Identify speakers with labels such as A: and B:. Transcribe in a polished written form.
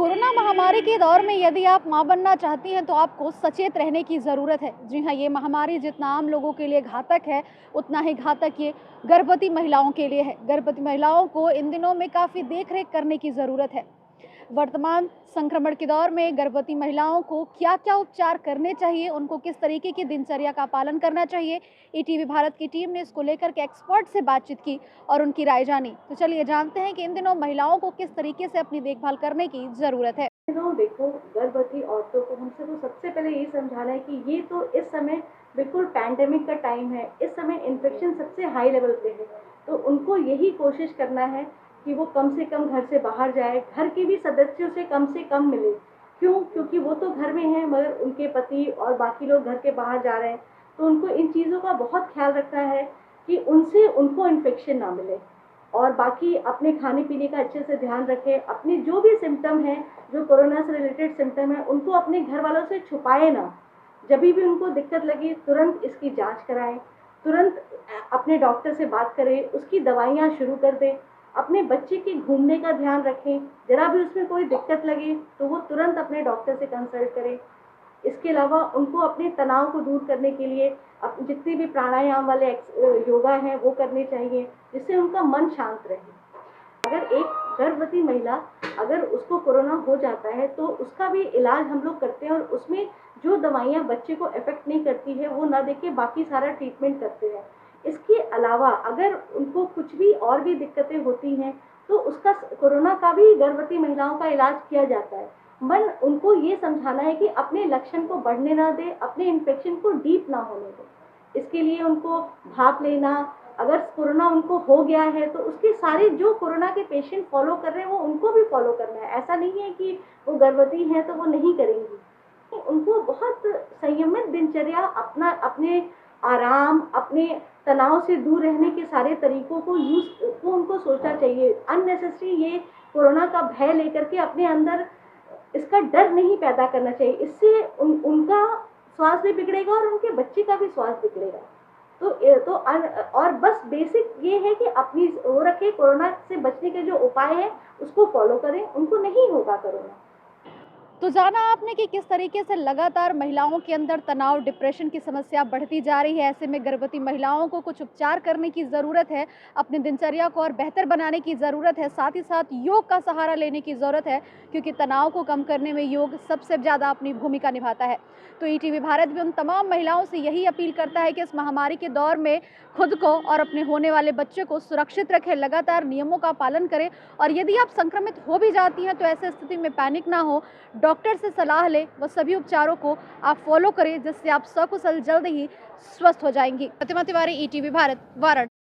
A: Corona महामारी के दौर में यदि आप मां बनना चाहती हैं तो आपको सचेत रहने की ज़रूरत है। जी हाँ, ये महामारी जितना आम लोगों के लिए घातक है, उतना ही घातक ये गर्भवती महिलाओं के लिए है। गर्भवती महिलाओं को इन दिनों में काफ़ी देख-रेख करने की ज़रूरत है। वर्तमान संक्रमण के दौर में गर्भवती महिलाओं को क्या-क्या उपचार करने चाहिए, उनको किस तरीके की दिनचर्या का पालन करना चाहिए, ईटीवी भारत की टीम ने इसको लेकर के एक्सपर्ट से बातचीत की और उनकी राय जानी। तो चलिए जानते हैं कि इन दिनों महिलाओं को किस तरीके से अपनी देखभाल करने की ज़रूरत है।
B: देखो, गर्भवती औरतों को हमसे तो सबसे पहले यही समझाना है कि ये तो इस समय बिल्कुल पैंडेमिक का टाइम है। इस समय इन्फेक्शन सबसे हाई लेवल पे है, तो उनको यही कोशिश करना है कि वो कम से कम घर से बाहर जाए, घर के भी सदस्यों से कम मिले। क्यों? क्योंकि वो तो घर में हैं मगर उनके पति और बाकी लोग घर के बाहर जा रहे हैं, तो उनको इन चीज़ों का बहुत ख्याल रखना है कि उनसे उनको इन्फेक्शन ना मिले। और बाकी अपने खाने-पीने का अच्छे से ध्यान रखें। अपने जो भी सिम्पटम हैं, जो कोरोना से रिलेटेड सिम्पटम है, उनको अपने घर वालों से छुपाएँ ना। जभी भी उनको दिक्कत लगे तुरंत इसकी जाँच कराएँ, तुरंत अपने डॉक्टर से बात करें, उसकी दवाइयाँ शुरू कर दें। अपने बच्चे के घूमने का ध्यान रखें, ज़रा भी उसमें कोई दिक्कत लगे तो वो तुरंत अपने डॉक्टर से कंसल्ट करें। इसके अलावा उनको अपने तनाव को दूर करने के लिए जितने भी प्राणायाम वाले योगा हैं वो करने चाहिए, जिससे उनका मन शांत रहे। अगर एक गर्भवती महिला अगर उसको कोरोना हो जाता है तो उसका भी इलाज हम लोग करते हैं और उसमें जो दवाइयाँ बच्चे को इफ़ेक्ट नहीं करती है वो ना देके बाकी सारा ट्रीटमेंट करते हैं। इसके अलावा अगर उनको कुछ भी और भी दिक्कतें होती हैं तो उसका कोरोना का भी गर्भवती महिलाओं का इलाज किया जाता है। उनको ये समझाना है कि अपने लक्षण को बढ़ने ना दें, अपने इन्फेक्शन को डीप ना होने दें। इसके लिए उनको भाप लेना, अगर कोरोना उनको हो गया है तो उसके सारे जो कोरोना के पेशेंट फॉलो कर रहे हैं वो उनको भी फॉलो करना है। ऐसा नहीं है कि वो गर्भवती हैं तो वो नहीं करेंगी। उनको बहुत संयमित दिनचर्या अपने आराम, अपने तनाव से दूर रहने के सारे तरीकों को उनको सोचना चाहिए। अननेसेसरी ये कोरोना का भय लेकर के अपने अंदर इसका डर नहीं पैदा करना चाहिए। इससे उनका स्वास्थ्य भी बिगड़ेगा और उनके बच्चे का भी स्वास्थ्य बिगड़ेगा। और बस बेसिक ये है कि अपनी वो रखें, कोरोना से बचने के जो उपाय हैं उसको फॉलो करें, उनको नहीं होगा कोरोना।
A: तो जाना आपने कि किस तरीके से लगातार महिलाओं के अंदर तनाव, डिप्रेशन की समस्या बढ़ती जा रही है। ऐसे में गर्भवती महिलाओं को कुछ उपचार करने की ज़रूरत है, अपनी दिनचर्या को और बेहतर बनाने की ज़रूरत है, साथ ही साथ योग का सहारा लेने की ज़रूरत है, क्योंकि तनाव को कम करने में योग सबसे ज़्यादा अपनी भूमिका निभाता है। तो ईटीवी भारत भी उन तमाम महिलाओं से यही अपील करता है कि इस महामारी के दौर में खुद को और अपने होने वाले बच्चे को सुरक्षित रखें, लगातार नियमों का पालन करें और यदि आप संक्रमित हो भी जाती हैं तो ऐसे स्थिति में पैनिक ना हो, डॉक्टर से सलाह लें, वो सभी उपचारों को आप फॉलो करें जिससे आप सकुशल जल्द ही स्वस्थ हो जाएंगी। प्रतिमा तिवारी, ईटीवी भारत, वाराणसी।